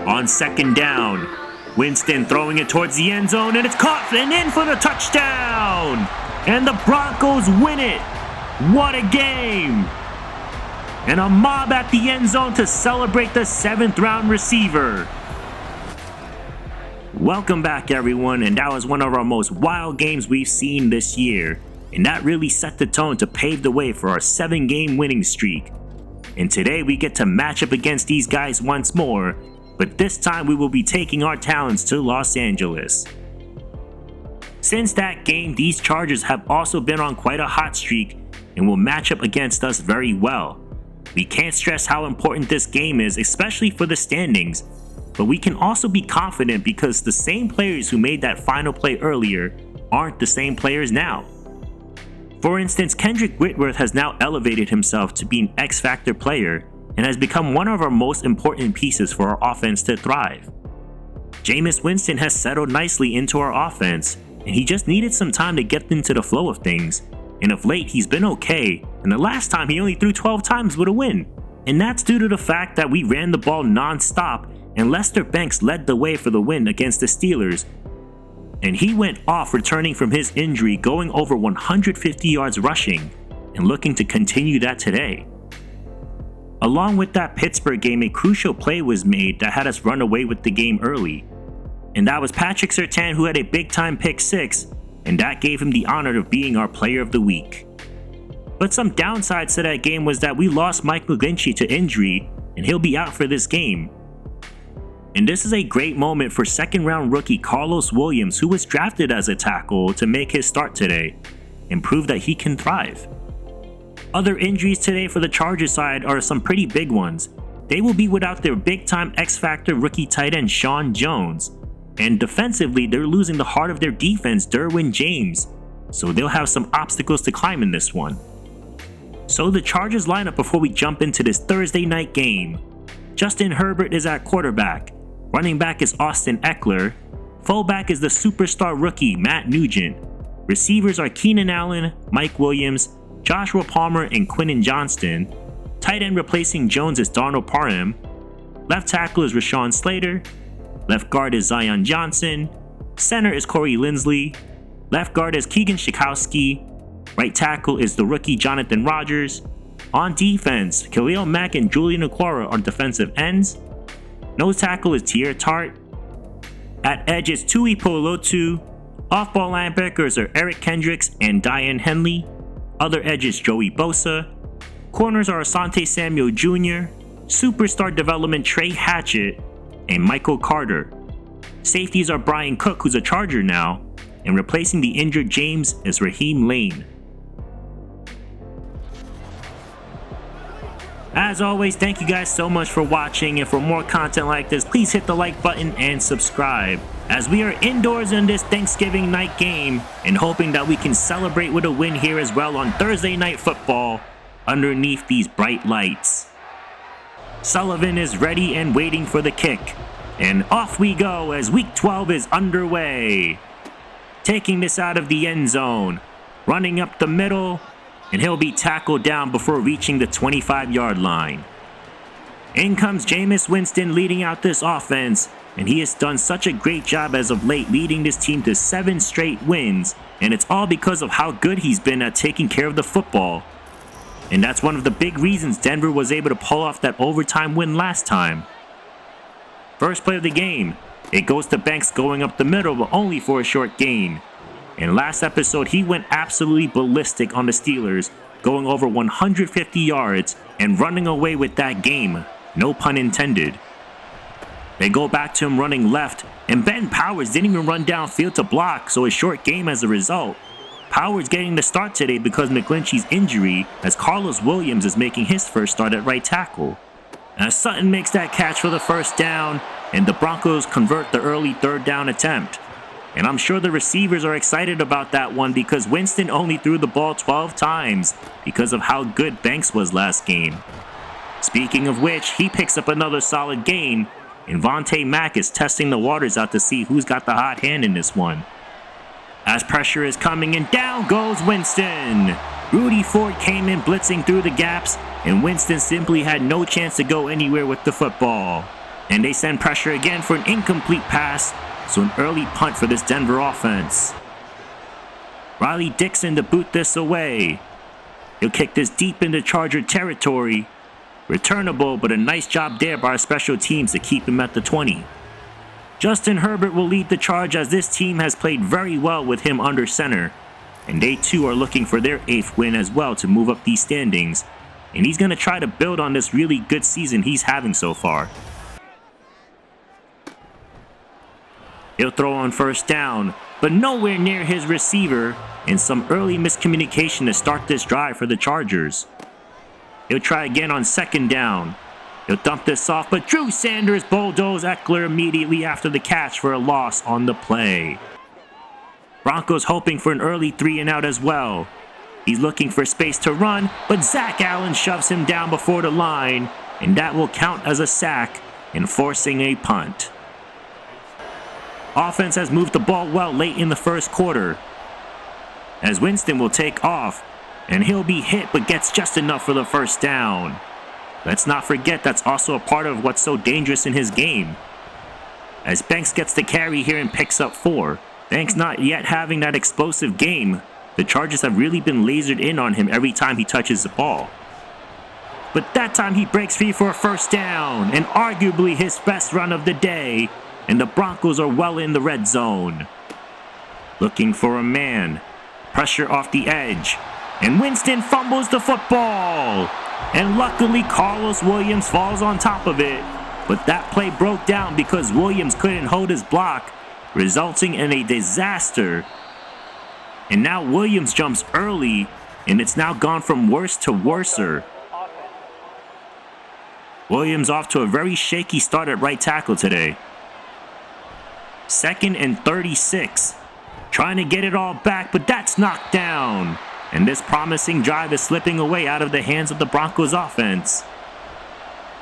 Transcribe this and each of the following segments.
On second down, Winston throwing it towards the end zone, and it's caught and in for the touchdown! And the Broncos win it! What a game! And a mob at the end zone to celebrate the 7th round receiver. Welcome back, everyone, and that was one of our most wild games we've seen this year. And that really set the tone to pave the way for our 7-game winning streak. And today we get to match up against these guys once more, but this time we will be taking our talents to Los Angeles. Since that game, these Chargers have also been on quite a hot streak and will match up against us very well. We can't stress how important this game is, especially for the standings, but we can also be confident because the same players who made that final play earlier aren't the same players now. For instance, Kendrick Whitworth has now elevated himself to be an X-Factor player and has become one of our most important pieces for our offense to thrive. Jameis Winston has settled nicely into our offense, and he just needed some time to get into the flow of things, and of late he's been okay, and the last time he only threw 12 times with a win. And that's due to the fact that we ran the ball non-stop and Lester Banks led the way for the win against the Steelers. And he went off returning from his injury, going over 150 yards rushing, and looking to continue that today. Along with that Pittsburgh game, a crucial play was made that had us run away with the game early. And that was Patrick Surtain, who had a big-time pick 6, and that gave him the honor of being our player of the week. But some downsides to that game was that we lost Mike McGlinchey to injury, and he'll be out for this game. And this is a great moment for second-round rookie Carlos Williams, who was drafted as a tackle, to make his start today and prove that he can thrive. Other injuries today for the Chargers side are some pretty big ones. They will be without their big-time X-Factor rookie tight end Sean Jones. And defensively, they're losing the heart of their defense, Derwin James. So they'll have some obstacles to climb in this one. So the Chargers lineup before we jump into this Thursday night game. Justin Herbert is at quarterback. Running back is Austin Eckler. Fullback is the superstar rookie Matt Nugent. Receivers are Keenan Allen, Mike Williams, Joshua Palmer, and Quinton Johnston. Tight end replacing Jones is Darnell Parham. Left tackle is Rashawn Slater. Left guard is Zion Johnson. Center is Corey Linsley. Left guard is Keegan Shikowski. Right tackle is the rookie Jonathan Rogers. On defense, Khalil Mack and Julian Okwara are defensive ends. Nose tackle is Tier Tart. At edge is Tui Polotu. Off-ball linebackers are Eric Kendricks and Diane Henley. Other edge is Joey Bosa. Corners are Asante Samuel Jr., superstar development Trey Hatchett, and Michael Carter. Safeties are Brian Cook, who's a Charger now, and replacing the injured James is Raheem Lane. As always, thank you guys so much for watching, and for more content like this, please hit the like button and subscribe, as we are indoors in this Thanksgiving night game and hoping that we can celebrate with a win here as well on Thursday Night Football underneath these bright lights. Sullivan is ready and waiting for the kick, and off we go as Week 12 is underway. Taking this out of the end zone, running up the middle, and he'll be tackled down before reaching the 25-yard line. In comes Jameis Winston leading out this offense, and he has done such a great job as of late, leading this team to 7 straight wins, and it's all because of how good he's been at taking care of the football. And that's one of the big reasons Denver was able to pull off that overtime win last time. First play of the game, it goes to Banks going up the middle, but only for a short gain. And last episode, he went absolutely ballistic on the Steelers, going over 150 yards and running away with that game, no pun intended. They go back to him running left, and Ben Powers didn't even run downfield to block, so a short game as a result. Powers getting the start today because McGlinchey's injury, as Carlos Williams is making his first start at right tackle. As Sutton makes that catch for the first down, and the Broncos convert the early third down attempt. And I'm sure the receivers are excited about that one because Winston only threw the ball 12 times because of how good Banks was last game. Speaking of which, he picks up another solid gain, and Vontae Mack is testing the waters out to see who's got the hot hand in this one. As pressure is coming and down goes Winston. Rudy Ford came in blitzing through the gaps, and Winston simply had no chance to go anywhere with the football. And they send pressure again for an incomplete pass, so an early punt for this Denver offense. Riley Dixon to boot this away. He'll kick this deep into Charger territory. Returnable, but a nice job there by our special teams to keep him at the 20. Justin Herbert will lead the charge as this team has played very well with him under center. And they too are looking for their 8th win as well to move up these standings. And he's going to try to build on this really good season he's having so far. He'll throw on first down, but nowhere near his receiver, and some early miscommunication to start this drive for the Chargers. He'll try again on second down. He'll dump this off, but Drew Sanders bulldozes Eckler immediately after the catch for a loss on the play. Broncos hoping for an early 3-and-out as well. He's looking for space to run, but Zach Allen shoves him down before the line, and that will count as a sack and forcing a punt. Offense has moved the ball well late in the first quarter, as Winston will take off, and he'll be hit but gets just enough for the first down. Let's not forget that's also a part of what's so dangerous in his game, as Banks gets the carry here and picks up 4. Banks not yet having that explosive game. The Chargers have really been lasered in on him every time he touches the ball. But that time he breaks free for a first down, and arguably his best run of the day, and the Broncos are well in the red zone. Looking for a man. Pressure off the edge. And Winston fumbles the football. And luckily Carlos Williams falls on top of it. But that play broke down because Williams couldn't hold his block, resulting in a disaster. And now Williams jumps early, and it's now gone from worse to worser. Williams off to a very shaky start at right tackle today. 2nd and 36. Trying to get it all back, but that's knocked down. And this promising drive is slipping away out of the hands of the Broncos offense.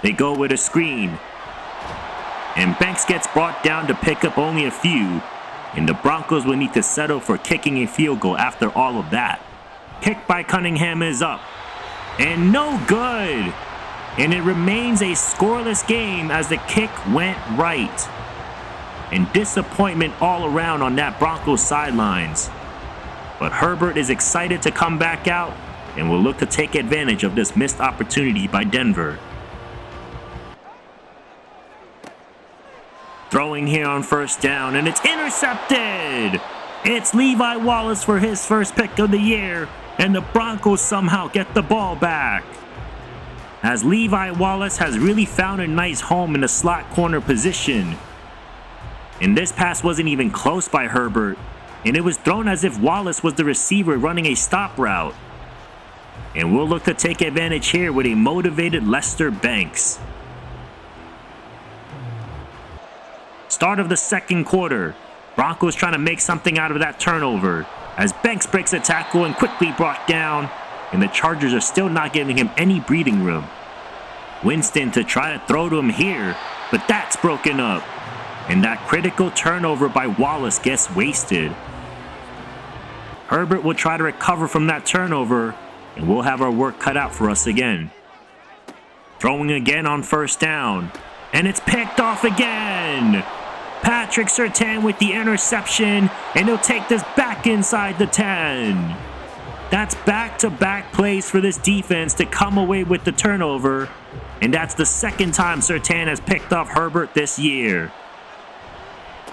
They go with a screen. And Banks gets brought down to pick up only a few. And the Broncos will need to settle for kicking a field goal after all of that. Kick by Cunningham is up. And no good. And it remains a scoreless game as the kick went right. And disappointment all around on that Broncos sidelines. But Herbert is excited to come back out and will look to take advantage of this missed opportunity by Denver. Throwing here on first down, and it's intercepted! It's Levi Wallace for his first pick of the year, and the Broncos somehow get the ball back. As Levi Wallace has really found a nice home in the slot corner position. And this pass wasn't even close by Herbert, and it was thrown as if Wallace was the receiver running a stop route. And we'll look to take advantage here with a motivated Lester Banks. Start of the second quarter. Broncos trying to make something out of that turnover, as Banks breaks a tackle and quickly brought down, and the Chargers are still not giving him any breathing room. Winston to try to throw to him here, but that's broken up. And that critical turnover by Wallace gets wasted. Herbert will try to recover from that turnover, and we'll have our work cut out for us again. Throwing again on first down, and it's picked off again. Patrick Surtain with the interception, and he'll take this back inside the 10. That's back-to-back plays for this defense to come away with the turnover, and that's the second time Surtain has picked off Herbert this year.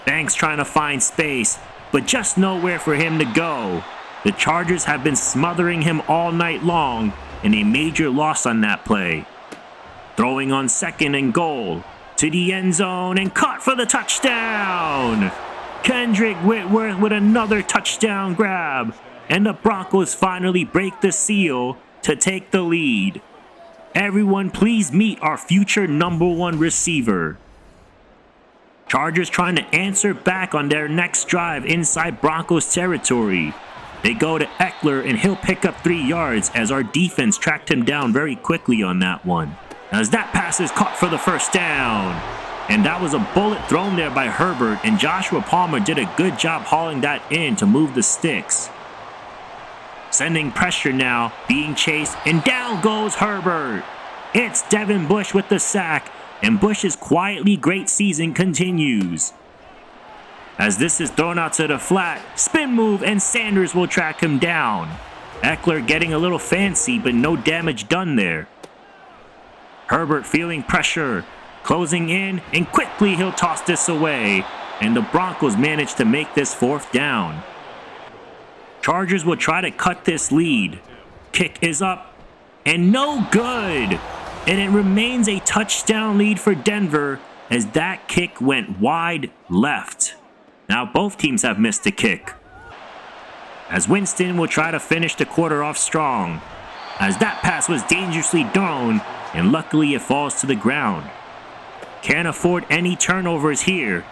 Banks trying to find space, but just nowhere for him to go. The Chargers have been smothering him all night long, and a major loss on that play. Throwing on 2nd and goal, to the end zone, and caught for the touchdown! Kendrick Whitworth with another touchdown grab, and the Broncos finally break the seal to take the lead. Everyone please meet our future #1 receiver. Chargers trying to answer back on their next drive inside Broncos territory. They go to Eckler, and he'll pick up 3 yards as our defense tracked him down very quickly on that one. As that pass is caught for the first down. And that was a bullet thrown there by Herbert, and Joshua Palmer did a good job hauling that in to move the sticks. Sending pressure now, being chased, and down goes Herbert. It's Devin Bush with the sack, and Bush's quietly great season continues. As this is thrown out to the flat, spin move, and Sanders will track him down. Eckler getting a little fancy, but no damage done there. Herbert feeling pressure, closing in, and quickly he'll toss this away, and the Broncos manage to make this 4th down. Chargers will try to cut this lead. Kick is up, and no good! And it remains a touchdown lead for Denver as that kick went wide left. Now both teams have missed a kick. As Winston will try to finish the quarter off strong, as that pass was dangerously thrown, and luckily it falls to the ground. Can't afford any turnovers here,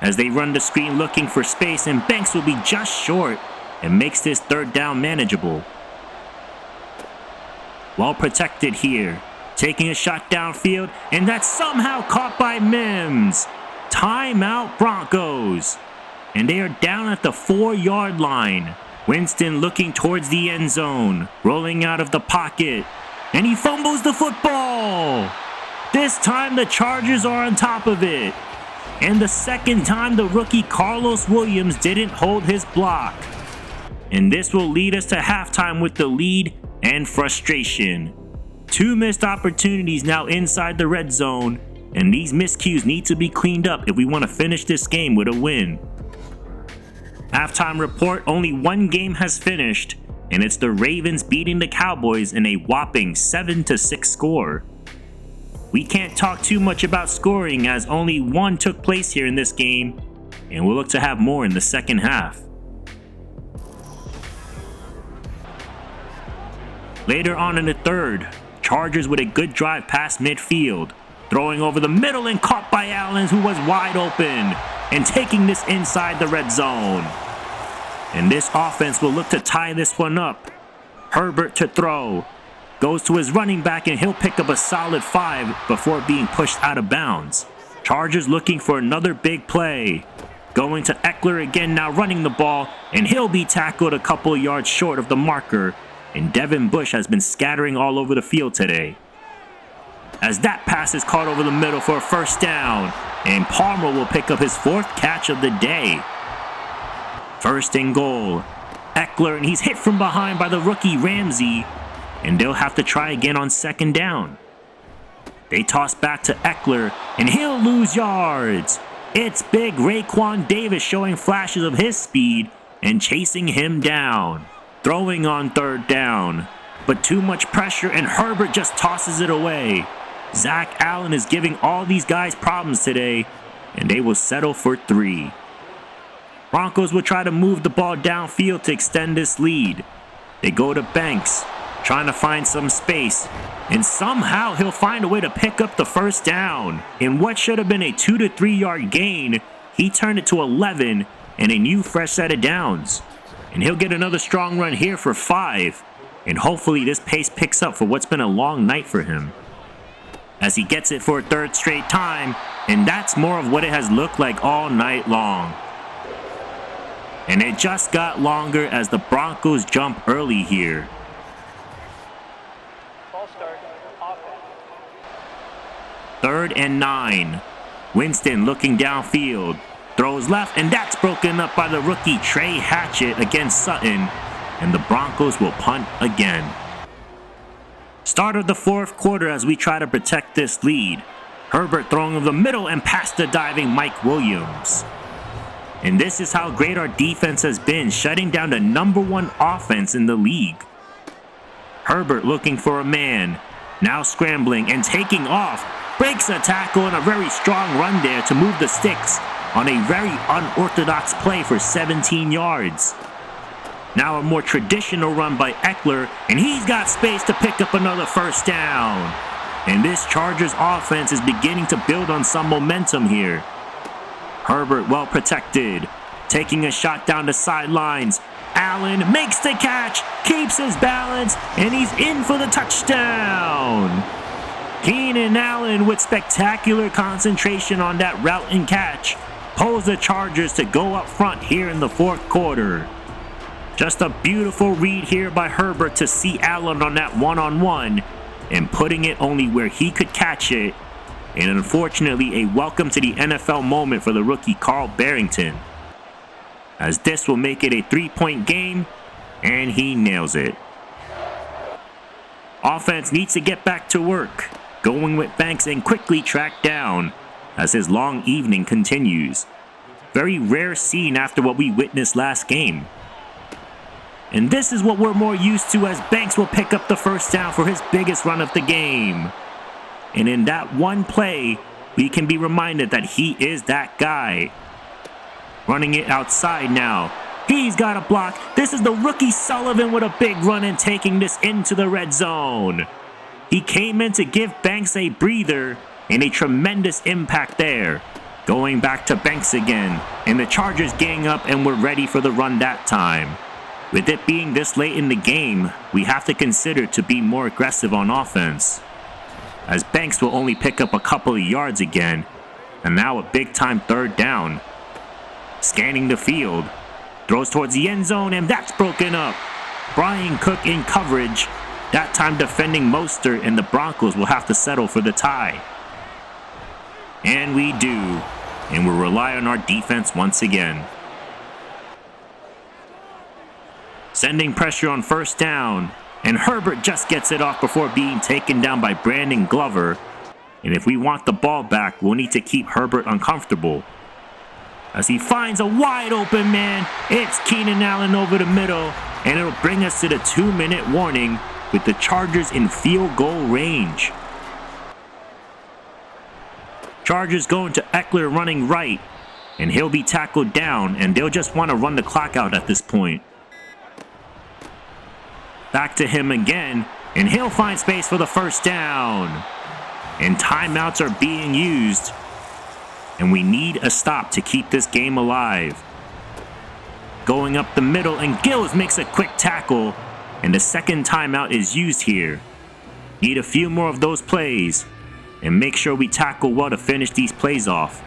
as they run the screen looking for space, and Banks will be just short and makes this 3rd down manageable. Well protected here, taking a shot downfield, and that's somehow caught by Mims. Timeout Broncos. And they are down at the 4-yard line. Winston looking towards the end zone, rolling out of the pocket, and he fumbles the football. This time the Chargers are on top of it. And the 2nd time the rookie Carlos Williams didn't hold his block. And this will lead us to halftime with the lead and frustration. 2 missed opportunities now inside the red zone, and these miscues need to be cleaned up if we want to finish this game with a win. Halftime report, only 1 game has finished, and it's the Ravens beating the Cowboys in a whopping 7-6 score. We can't talk too much about scoring as only 1 took place here in this game, and we'll look to have more in the second half. Later on in the 3rd, Chargers with a good drive past midfield, throwing over the middle and caught by Allen, who was wide open, and taking this inside the red zone. And this offense will look to tie this one up. Herbert to throw. Goes to his running back, and he'll pick up a solid 5 before being pushed out of bounds. Chargers looking for another big play. Going to Eckler again, now running the ball, and he'll be tackled a couple yards short of the marker. And Devin Bush has been scattering all over the field today. As that pass is caught over the middle for a 1st down, and Palmer will pick up his 4th catch of the day. 1st and goal. Eckler, and he's hit from behind by the rookie Ramsey, and they'll have to try again on 2nd down. They toss back to Eckler, and he'll lose yards. It's big Raekwon Davis showing flashes of his speed and chasing him down. Throwing on 3rd down, but too much pressure, and Herbert just tosses it away. Zach Allen is giving all these guys problems today, and they will settle for 3. Broncos will try to move the ball downfield to extend this lead. They go to Banks, trying to find some space, and somehow he'll find a way to pick up the 1st down. In what should have been a 2 to 3 yard gain, he turned it to 11 and a new fresh set of downs. And he'll get another strong run here for 5, and hopefully this pace picks up for what's been a long night for him. As he gets it for a 3rd straight time, and that's more of what it has looked like all night long. And it just got longer as the Broncos jump early here. Ball start, offense. 3rd and 9. Winston looking downfield. Throws left, and that's broken up by the rookie Trey Hatchett against Sutton. And the Broncos will punt again. Start of the 4th quarter as we try to protect this lead. Herbert throwing over the middle and past the diving Mike Williams. And this is how great our defense has been, shutting down the #1 offense in the league. Herbert looking for a man, now scrambling and taking off, breaks a tackle and a very strong run there to move the sticks on a very unorthodox play for 17 yards. Now a more traditional run by Eckler, and he's got space to pick up another 1st down. And this Chargers offense is beginning to build on some momentum here. Herbert well protected, taking a shot down the sidelines. Allen makes the catch, keeps his balance, and he's in for the touchdown. Keenan Allen with spectacular concentration on that route and catch pulls the Chargers to go up front here in the 4th quarter. Just a beautiful read here by Herbert to see Allen on that one-on-one and putting it only where he could catch it. and unfortunately a welcome to the NFL moment for the rookie Carl Barrington, as this will make it a 3-point game, and he nails it. Offense needs to get back to work, going with Banks and quickly tracked down as his long evening continues. Very rare scene after what we witnessed last game. And this is what we're more used to, as Banks will pick up the first down for his biggest run of the game. And in that one play, we can be reminded that he is that guy. Running it outside now. He's got a block. This is the rookie Sullivan with a big run and taking this into the red zone. He came in to give Banks a breather, and a tremendous impact there. Going back to Banks again, and the Chargers gang up and we're ready for the run that time. With it being this late in the game, we have to consider to be more aggressive on offense, as Banks will only pick up a couple of yards again, and now a big time third down. Scanning the field, throws towards the end zone, and that's broken up. Brian Cook in coverage, that time defending Mostert, and the Broncos will have to settle for the tie. And we do, and we'll rely on our defense once again. Sending pressure on first down, and Herbert just gets it off before being taken down by Brandon Glover. And if we want the ball back, we'll need to keep Herbert uncomfortable. As he finds a wide open man, it's Keenan Allen over the middle, and it'll bring us to the 2-minute warning with the Chargers in field goal range. Chargers going to Eckler running right, and he'll be tackled down, and they'll just want to run the clock out at this point. Back to him again, and he'll find space for the first down. And timeouts are being used, and we need a stop to keep this game alive. Going up the middle, and Gills makes a quick tackle, and the second timeout is used here. Need a few more of those plays, and make sure we tackle well to finish these plays off,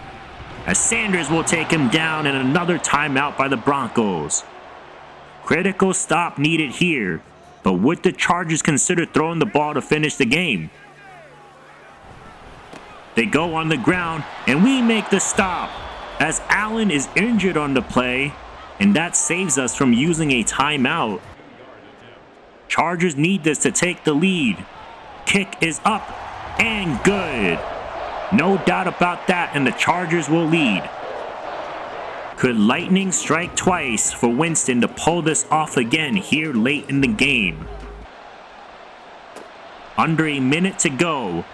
as Sanders will take him down, and another timeout by the Broncos. Critical stop needed here, but would the Chargers consider throwing the ball to finish the game? They go on the ground, and we make the stop, as Allen is injured on the play, and that saves us from using a timeout. Chargers need this to take the lead. Kick is up and good. No doubt about that, and the Chargers will lead. Could lightning strike twice for Winston to pull this off again here late in the game? Under a minute to go.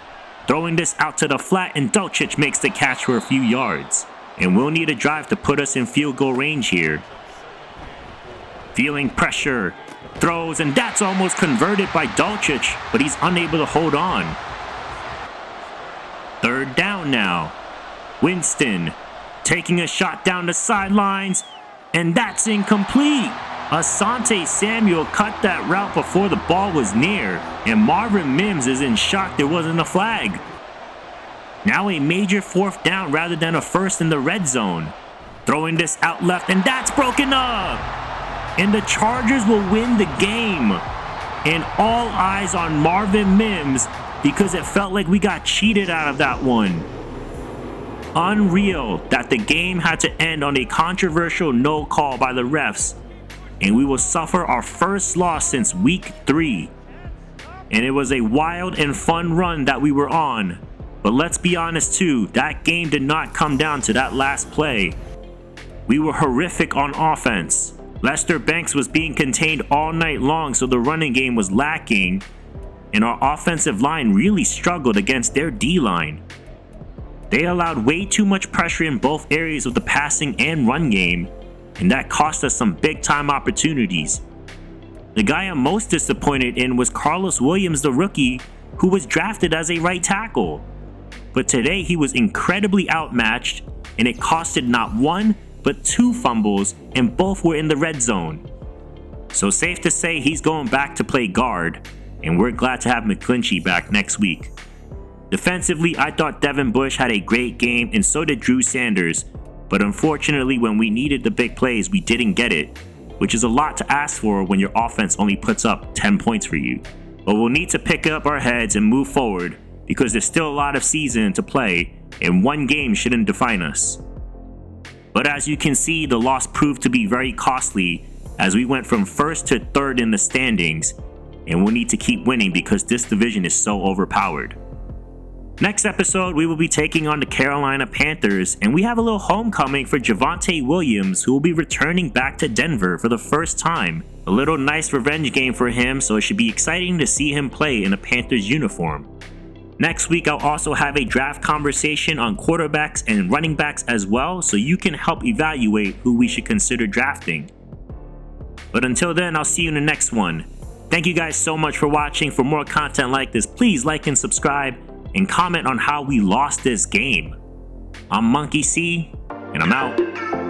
Throwing this out to the flat, and Dulcich makes the catch for a few yards. And we'll need a drive to put us in field goal range here. Feeling pressure. Throws, and that's almost converted by Dulcich, but he's unable to hold on. Third down now. Winston taking a shot down the sidelines, and that's incomplete. Asante Samuel cut that route before the ball was near, and Marvin Mims is in shock there wasn't a flag. Now a major fourth down rather than a first in the red zone. Throwing this out left, and that's broken up. And the Chargers will win the game. And all eyes on Marvin Mims, because it felt like we got cheated out of that one. Unreal that the game had to end on a controversial no call by the refs, and we will suffer our first loss since week 3. And it was a wild and fun run that we were on, but let's be honest too, that game did not come down to that last play. We were horrific on offense. Lester Banks was being contained all night long, so the running game was lacking, and our offensive line really struggled against their D-line. They allowed way too much pressure in both areas of the passing and run game, and that cost us some big-time opportunities. The guy I'm most disappointed in was Carlos Williams, the rookie, who was drafted as a right tackle. But today he was incredibly outmatched, and it costed not one, but 2 fumbles, and both were in the red zone. So safe to say he's going back to play guard, and we're glad to have McClinchy back next week. Defensively, I thought Devin Bush had a great game, and so did Drew Sanders, but unfortunately when we needed the big plays, we didn't get it, which is a lot to ask for when your offense only puts up 10 points for you. But we'll need to pick up our heads and move forward, because there's still a lot of season to play, and one game shouldn't define us. But as you can see, the loss proved to be very costly as we went from first to third in the standings, and we'll need to keep winning because this division is so overpowered. Next episode, we will be taking on the Carolina Panthers, and we have a little homecoming for Javonte Williams, who will be returning back to Denver for the first time. A little nice revenge game for him, so it should be exciting to see him play in a Panthers uniform. Next week, I'll also have a draft conversation on quarterbacks and running backs as well, so you can help evaluate who we should consider drafting. But until then, I'll see you in the next one. Thank you guys so much for watching. For more content like this, please like and subscribe, and comment on how we lost this game. I'm Monkey C, and I'm out.